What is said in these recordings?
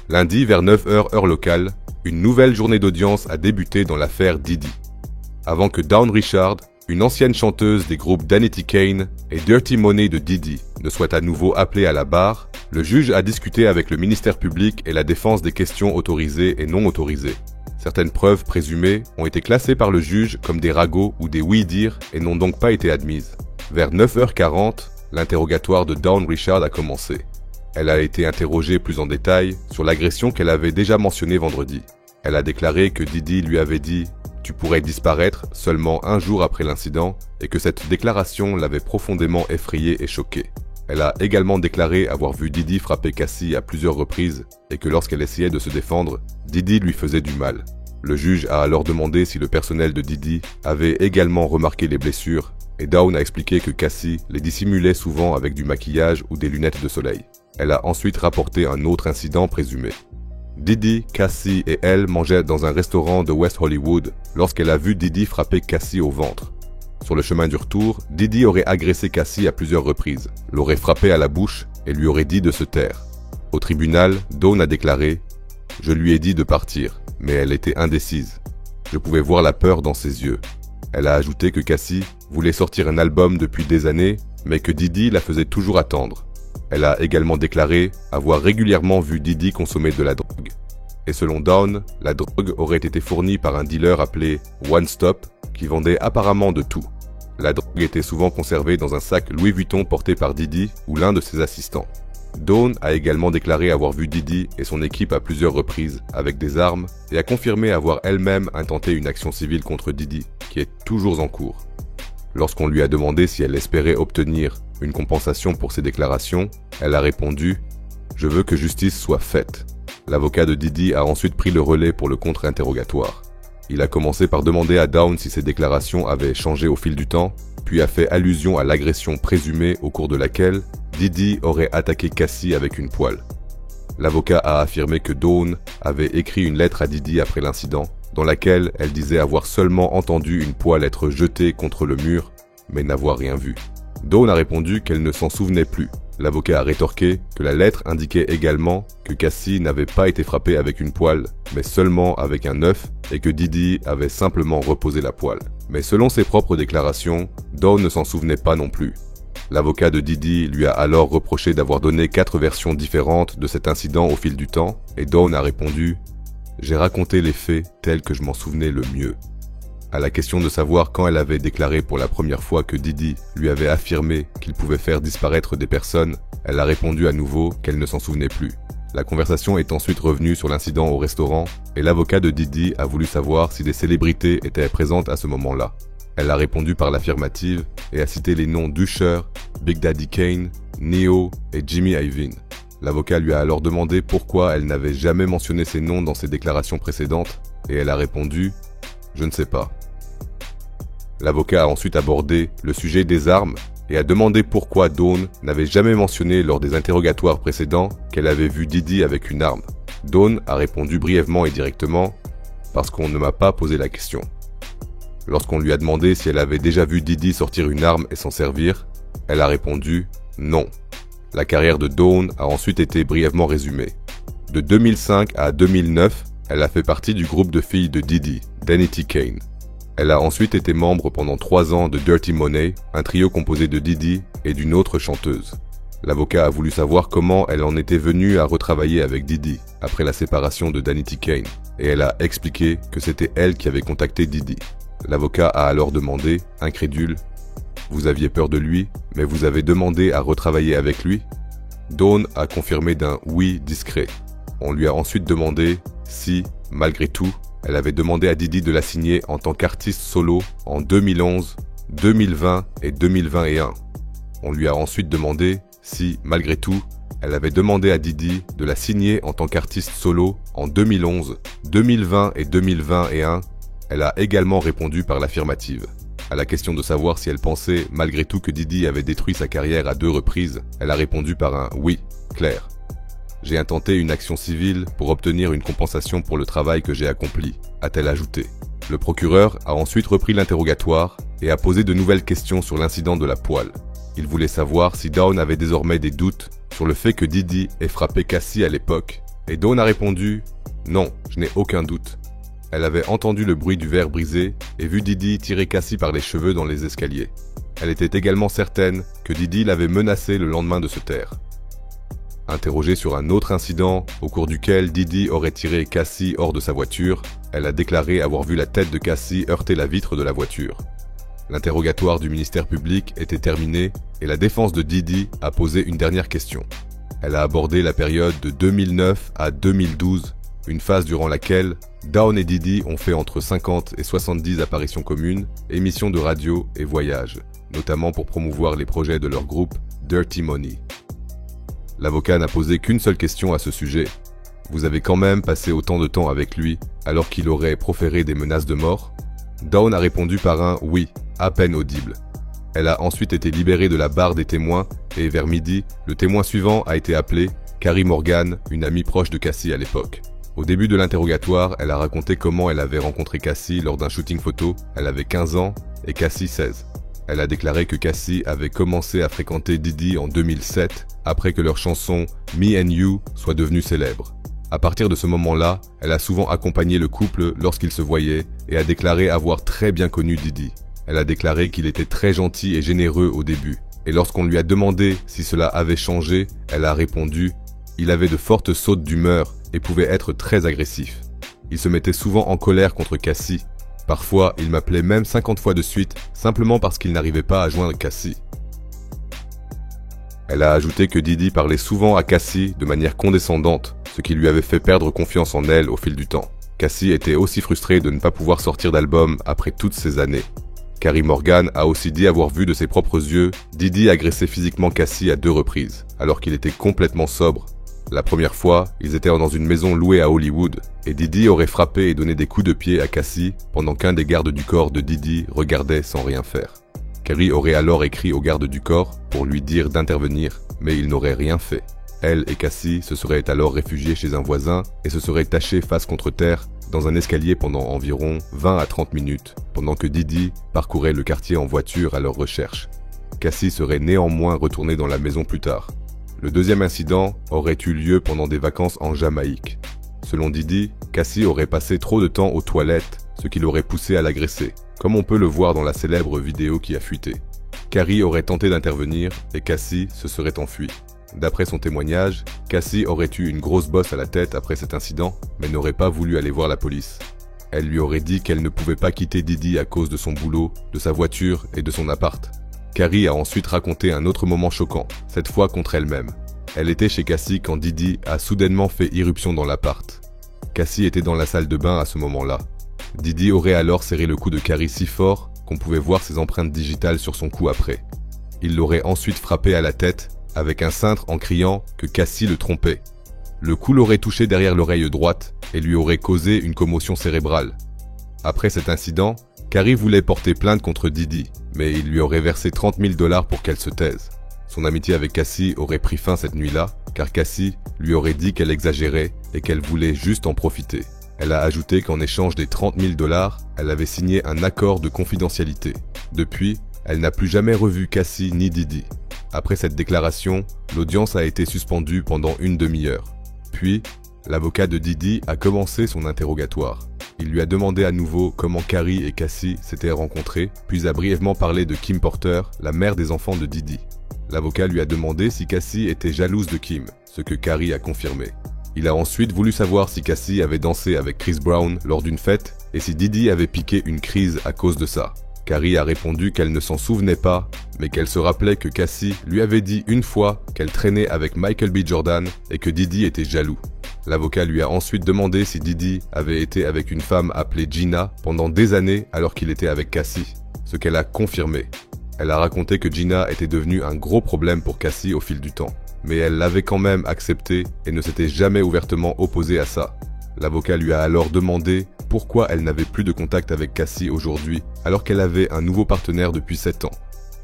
Lundi, vers 9 h heure locale, une nouvelle journée d'audience a débuté dans l'affaire Diddy. Avant que Dawn Richard, une ancienne chanteuse des groupes Danity Kane et Dirty Money de Diddy, ne soit à nouveau appelée à la barre, le juge a discuté avec le ministère public et la défense des questions autorisées et non autorisées. Certaines preuves présumées ont été classées par le juge comme des ragots ou des oui-dire et n'ont donc pas été admises. Vers 9 h 40, l'interrogatoire de Dawn Richard a commencé. Elle a été interrogée plus en détail sur l'agression qu'elle avait déjà mentionnée vendredi. Elle a déclaré que Diddy lui avait dit « Tu pourrais disparaître » seulement un jour après l'incident et que cette déclaration l'avait profondément effrayée et choquée. Elle a également déclaré avoir vu Diddy frapper Cassie à plusieurs reprises et que lorsqu'elle essayait de se défendre, Diddy lui faisait du mal. Le juge a alors demandé si le personnel de Diddy avait également remarqué les blessures et Dawn a expliqué que Cassie les dissimulait souvent avec du maquillage ou des lunettes de soleil. Elle a ensuite rapporté un autre incident présumé. Diddy, Cassie et elle mangeaient dans un restaurant de West Hollywood lorsqu'elle a vu Diddy frapper Cassie au ventre. Sur le chemin du retour, Diddy aurait agressé Cassie à plusieurs reprises, l'aurait frappée à la bouche et lui aurait dit de se taire. Au tribunal, Dawn a déclaré « Je lui ai dit de partir, mais elle était indécise. Je pouvais voir la peur dans ses yeux. » Elle a ajouté que Cassie voulait sortir un album depuis des années, mais que Diddy la faisait toujours attendre. Elle a également déclaré avoir régulièrement vu Diddy consommer de la drogue. Et selon Dawn, la drogue aurait été fournie par un dealer appelé One Stop, qui vendait apparemment de tout. La drogue était souvent conservée dans un sac Louis Vuitton porté par Diddy ou l'un de ses assistants. Dawn a également déclaré avoir vu Diddy et son équipe à plusieurs reprises avec des armes et a confirmé avoir elle-même intenté une action civile contre Diddy, qui est toujours en cours. Lorsqu'on lui a demandé si elle espérait obtenir une compensation pour ses déclarations, elle a répondu « Je veux que justice soit faite ». L'avocat de Diddy a ensuite pris le relais pour le contre-interrogatoire. Il a commencé par demander à Dawn si ses déclarations avaient changé au fil du temps, puis a fait allusion à l'agression présumée au cours de laquelle Diddy aurait attaqué Cassie avec une poêle. L'avocat a affirmé que Dawn avait écrit une lettre à Diddy après l'incident, dans laquelle elle disait avoir seulement entendu une poêle être jetée contre le mur, mais n'avoir rien vu. Dawn a répondu qu'elle ne s'en souvenait plus. L'avocat a rétorqué que la lettre indiquait également que Cassie n'avait pas été frappée avec une poêle, mais seulement avec un œuf, et que Diddy avait simplement reposé la poêle. Mais selon ses propres déclarations, Dawn ne s'en souvenait pas non plus. L'avocat de Diddy lui a alors reproché d'avoir donné 4 versions différentes de cet incident au fil du temps, et Dawn a répondu « J'ai raconté les faits tels que je m'en souvenais le mieux ». À la question de savoir quand elle avait déclaré pour la première fois que Diddy lui avait affirmé qu'il pouvait faire disparaître des personnes, elle a répondu à nouveau qu'elle ne s'en souvenait plus. La conversation est ensuite revenue sur l'incident au restaurant et l'avocat de Diddy a voulu savoir si des célébrités étaient présentes à ce moment-là. Elle a répondu par l'affirmative et a cité les noms d'Usher, Big Daddy Kane, Ne-Yo et Jimmy Iovine. L'avocat lui a alors demandé pourquoi elle n'avait jamais mentionné ces noms dans ses déclarations précédentes et elle a répondu « Je ne sais pas ». L'avocat a ensuite abordé le sujet des armes et a demandé pourquoi Dawn n'avait jamais mentionné lors des interrogatoires précédents qu'elle avait vu Diddy avec une arme. Dawn a répondu brièvement et directement « parce qu'on ne m'a pas posé la question ». Lorsqu'on lui a demandé si elle avait déjà vu Diddy sortir une arme et s'en servir, elle a répondu « non ». La carrière de Dawn a ensuite été brièvement résumée. De 2005 à 2009, elle a fait partie du groupe de filles de Diddy, Danity Kane. Elle a ensuite été membre pendant 3 ans de Dirty Money, un trio composé de Diddy et d'une autre chanteuse. L'avocat a voulu savoir comment elle en était venue à retravailler avec Diddy après la séparation de Danity Kane, et elle a expliqué que c'était elle qui avait contacté Diddy. L'avocat a alors demandé, incrédule, « Vous aviez peur de lui, mais vous avez demandé à retravailler avec lui ?» Dawn a confirmé d'un « oui » discret. On lui a ensuite demandé si, malgré tout, elle avait demandé à Diddy de la signer en tant qu'artiste solo en 2011, 2020 et 2021. On lui a ensuite demandé si, malgré tout, elle avait demandé à Diddy de la signer en tant qu'artiste solo en 2011, 2020 et 2021. Elle a également répondu par l'affirmative. À la question de savoir si elle pensait malgré tout que Diddy avait détruit sa carrière à 2 reprises, elle a répondu par un « oui » clair. J'ai intenté une action civile pour obtenir une compensation pour le travail que j'ai accompli, a-t-elle ajouté. Le procureur a ensuite repris l'interrogatoire et a posé de nouvelles questions sur l'incident de la poêle. Il voulait savoir si Dawn avait désormais des doutes sur le fait que Didi ait frappé Cassie à l'époque, et Dawn a répondu « Non, je n'ai aucun doute ». Elle avait entendu le bruit du verre brisé et vu Didi tirer Cassie par les cheveux dans les escaliers. Elle était également certaine que Didi l'avait menacée le lendemain de se taire. Interrogée sur un autre incident au cours duquel Didi aurait tiré Cassie hors de sa voiture, elle a déclaré avoir vu la tête de Cassie heurter la vitre de la voiture. L'interrogatoire du ministère public était terminé et la défense de Didi a posé une dernière question. Elle a abordé la période de 2009 à 2012, une phase durant laquelle Dawn et Didi ont fait entre 50 et 70 apparitions communes, émissions de radio et voyages, notamment pour promouvoir les projets de leur groupe Dirty Money. L'avocat n'a posé qu'une seule question à ce sujet. Vous avez quand même passé autant de temps avec lui alors qu'il aurait proféré des menaces de mort? Dawn a répondu par un « oui », à peine audible. Elle a ensuite été libérée de la barre des témoins et vers midi, le témoin suivant a été appelé, Carrie Morgan, une amie proche de Cassie à l'époque. Au début de l'interrogatoire, elle a raconté comment elle avait rencontré Cassie lors d'un shooting photo. Elle avait 15 ans et Cassie 16. Elle a déclaré que Cassie avait commencé à fréquenter Didi en 2007, après que leur chanson « Me and You » soit devenue célèbre. À partir de ce moment-là, elle a souvent accompagné le couple lorsqu'ils se voyaient et a déclaré avoir très bien connu Didi. Elle a déclaré qu'il était très gentil et généreux au début. Et lorsqu'on lui a demandé si cela avait changé, elle a répondu « Il avait de fortes sautes d'humeur et pouvait être très agressif. Il se mettait souvent en colère contre Cassie. Parfois, il m'appelait même 50 fois de suite, simplement parce qu'il n'arrivait pas à joindre Cassie. » Elle a ajouté que Didi parlait souvent à Cassie de manière condescendante, ce qui lui avait fait perdre confiance en elle au fil du temps. Cassie était aussi frustrée de ne pas pouvoir sortir d'album après toutes ces années. Carrie Morgan a aussi dit avoir vu de ses propres yeux Didi agresser physiquement Cassie à 2 reprises, alors qu'il était complètement sobre. La première fois, ils étaient dans une maison louée à Hollywood, et Didi aurait frappé et donné des coups de pied à Cassie pendant qu'un des gardes du corps de Didi regardait sans rien faire. Carrie aurait alors écrit au garde du corps pour lui dire d'intervenir, mais il n'aurait rien fait. Elle et Cassie se seraient alors réfugiées chez un voisin et se seraient tachées face contre terre dans un escalier pendant environ 20 à 30 minutes, pendant que Didi parcourait le quartier en voiture à leur recherche. Cassie serait néanmoins retournée dans la maison plus tard. Le deuxième incident aurait eu lieu pendant des vacances en Jamaïque. Selon Didi, Cassie aurait passé trop de temps aux toilettes, ce qui l'aurait poussé à l'agresser, comme on peut le voir dans la célèbre vidéo qui a fuité. Carrie aurait tenté d'intervenir et Cassie se serait enfuie. D'après son témoignage, Cassie aurait eu une grosse bosse à la tête après cet incident, mais n'aurait pas voulu aller voir la police. Elle lui aurait dit qu'elle ne pouvait pas quitter Didi à cause de son boulot, de sa voiture et de son appart. Carrie a ensuite raconté un autre moment choquant, cette fois contre elle-même. Elle était chez Cassie quand Didi a soudainement fait irruption dans l'appart. Cassie était dans la salle de bain à ce moment-là. Didi aurait alors serré le cou de Carrie si fort qu'on pouvait voir ses empreintes digitales sur son cou après. Il l'aurait ensuite frappée à la tête avec un cintre en criant que Cassie le trompait. Le coup l'aurait touché derrière l'oreille droite et lui aurait causé une commotion cérébrale. Après cet incident, Carrie voulait porter plainte contre Didi, mais il lui aurait versé 30 000 $ pour qu'elle se taise. Son amitié avec Cassie aurait pris fin cette nuit-là, car Cassie lui aurait dit qu'elle exagérait et qu'elle voulait juste en profiter. Elle a ajouté qu'en échange des 30 000 $, elle avait signé un accord de confidentialité. Depuis, elle n'a plus jamais revu Cassie ni Didi. Après cette déclaration, l'audience a été suspendue pendant une demi-heure. Puis, l'avocat de Didi a commencé son interrogatoire. Il lui a demandé à nouveau comment Carrie et Cassie s'étaient rencontrés, puis a brièvement parlé de Kim Porter, la mère des enfants de Didi. L'avocat lui a demandé si Cassie était jalouse de Kim, ce que Carrie a confirmé. Il a ensuite voulu savoir si Cassie avait dansé avec Chris Brown lors d'une fête et si Didi avait piqué une crise à cause de ça. Carrie a répondu qu'elle ne s'en souvenait pas, mais qu'elle se rappelait que Cassie lui avait dit une fois qu'elle traînait avec Michael B. Jordan et que Didi était jaloux. L'avocat lui a ensuite demandé si Didi avait été avec une femme appelée Gina pendant des années alors qu'il était avec Cassie, ce qu'elle a confirmé. Elle a raconté que Gina était devenue un gros problème pour Cassie au fil du temps, mais elle l'avait quand même accepté et ne s'était jamais ouvertement opposée à ça. L'avocat lui a alors demandé pourquoi elle n'avait plus de contact avec Cassie aujourd'hui alors qu'elle avait un nouveau partenaire depuis 7 ans.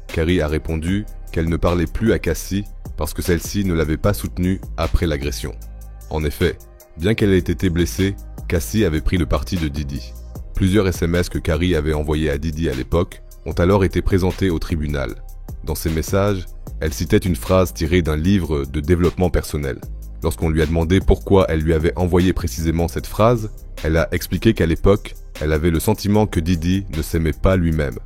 Carrie a répondu qu'elle ne parlait plus à Cassie parce que celle-ci ne l'avait pas soutenue après l'agression. En effet, bien qu'elle ait été blessée, Cassie avait pris le parti de Didi. plusieurs SMS que Carrie avait envoyés à Didi à l'époque ont alors été présentés au tribunal. Dans ces messages, elle citait une phrase tirée d'un livre de développement personnel. Lorsqu'on lui a demandé pourquoi elle lui avait envoyé précisément cette phrase, elle a expliqué qu'à l'époque, elle avait le sentiment que Didi ne s'aimait pas lui-même.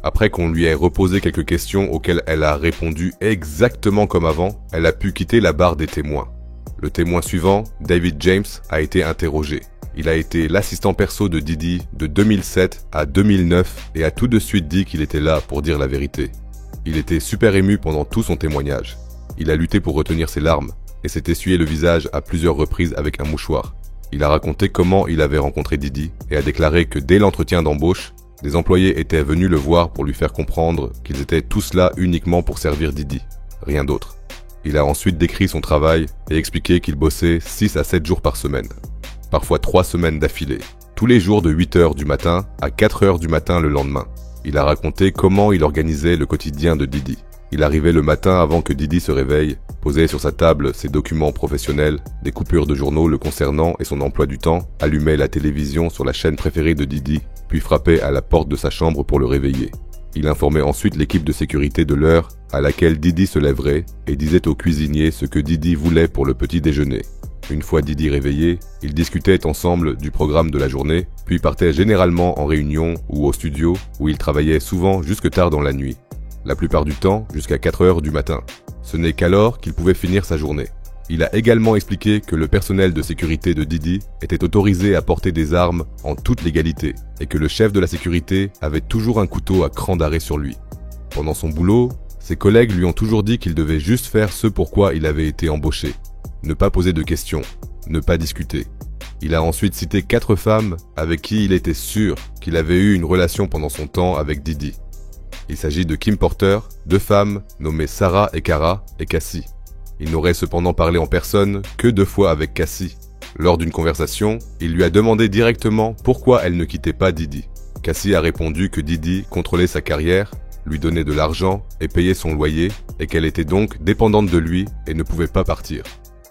Après qu'on lui ait reposé quelques questions auxquelles elle a répondu exactement comme avant, elle a pu quitter la barre des témoins. Le témoin suivant, David James, a été interrogé. Il a été l'assistant perso de Didi de 2007 à 2009 et a tout de suite dit qu'il était là pour dire la vérité. Il était super ému pendant tout son témoignage. Il a lutté pour retenir ses larmes et s'est essuyé le visage à plusieurs reprises avec un mouchoir. Il a raconté comment il avait rencontré Didi et a déclaré que dès l'entretien d'embauche, des employés étaient venus le voir pour lui faire comprendre qu'ils étaient tous là uniquement pour servir Didi, rien d'autre. Il a ensuite décrit son travail et expliqué qu'il bossait 6 à 7 jours par semaine, parfois 3 semaines d'affilée, tous les jours de 8 h du matin à 4 h du matin le lendemain. Il a raconté comment il organisait le quotidien de Didi. Il arrivait le matin avant que Didi se réveille, posait sur sa table ses documents professionnels, des coupures de journaux le concernant et son emploi du temps, allumait la télévision sur la chaîne préférée de Didi, puis frappait à la porte de sa chambre pour le réveiller. Il informait ensuite l'équipe de sécurité de l'heure à laquelle Didi se lèverait et disait au cuisinier ce que Didi voulait pour le petit déjeuner. Une fois Didi réveillé, ils discutaient ensemble du programme de la journée, puis partaient généralement en réunion ou au studio où ils travaillaient souvent jusque tard dans la nuit. La plupart du temps jusqu'à 4 h du matin. Ce n'est qu'alors qu'il pouvait finir sa journée. Il a également expliqué que le personnel de sécurité de Didi était autorisé à porter des armes en toute légalité et que le chef de la sécurité avait toujours un couteau à cran d'arrêt sur lui. Pendant son boulot, ses collègues lui ont toujours dit qu'il devait juste faire ce pourquoi il avait été embauché. Ne pas poser de questions, ne pas discuter. Il a ensuite cité 4 femmes avec qui il était sûr qu'il avait eu une relation pendant son temps avec Didi. Il s'agit de Kim Porter, 2 femmes nommées Sarah et Cara et Cassie. Il n'aurait cependant parlé en personne que 2 fois avec Cassie. Lors d'une conversation, il lui a demandé directement pourquoi elle ne quittait pas Didi. Cassie a répondu que Didi contrôlait sa carrière, lui donnait de l'argent et payait son loyer, et qu'elle était donc dépendante de lui et ne pouvait pas partir.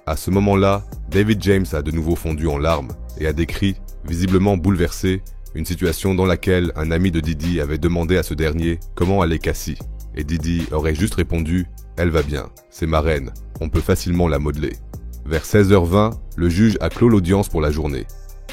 À ce moment-là, David James a de nouveau fondu en larmes et a décrit, visiblement bouleversé, une situation dans laquelle un ami de Didi avait demandé à ce dernier comment allait Cassie. Et Didi aurait juste répondu « Elle va bien, c'est ma reine, on peut facilement la modeler ». Vers 16 h 20, le juge a clos l'audience pour la journée.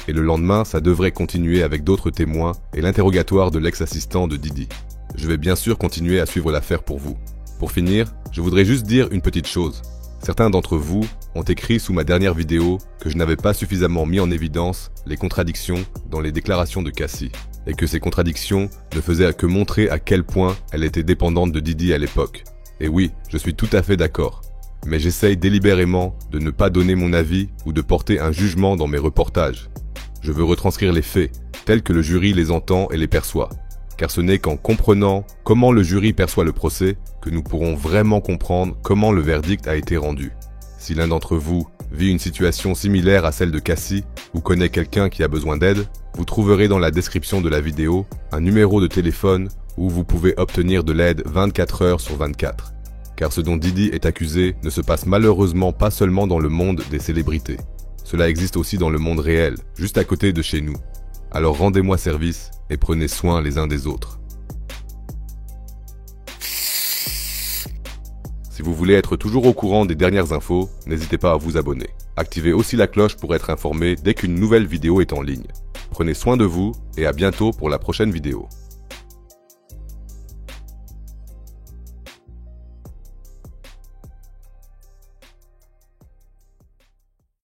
Et le lendemain, ça devrait continuer avec d'autres témoins et l'interrogatoire de l'ex-assistant de Didi. Je vais bien sûr continuer à suivre l'affaire pour vous. Pour finir, je voudrais juste dire une petite chose. Certains d'entre vous ont écrit sous ma dernière vidéo que je n'avais pas suffisamment mis en évidence les contradictions dans les déclarations de Cassie, et que ces contradictions ne faisaient que montrer à quel point elle était dépendante de Didi à l'époque. Et oui, je suis tout à fait d'accord. Mais j'essaye délibérément de ne pas donner mon avis ou de porter un jugement dans mes reportages. Je veux retranscrire les faits, tels que le jury les entend et les perçoit. Car ce n'est qu'en comprenant comment le jury perçoit le procès que nous pourrons vraiment comprendre comment le verdict a été rendu. Si l'un d'entre vous vit une situation similaire à celle de Cassie ou connaît quelqu'un qui a besoin d'aide, vous trouverez dans la description de la vidéo un numéro de téléphone où vous pouvez obtenir de l'aide 24 heures sur 24. Car ce dont Didi est accusé ne se passe malheureusement pas seulement dans le monde des célébrités. Cela existe aussi dans le monde réel, juste à côté de chez nous. Alors rendez-moi service et prenez soin les uns des autres. Si vous voulez être toujours au courant des dernières infos, n'hésitez pas à vous abonner. Activez aussi la cloche pour être informé dès qu'une nouvelle vidéo est en ligne. Prenez soin de vous et à bientôt pour la prochaine vidéo.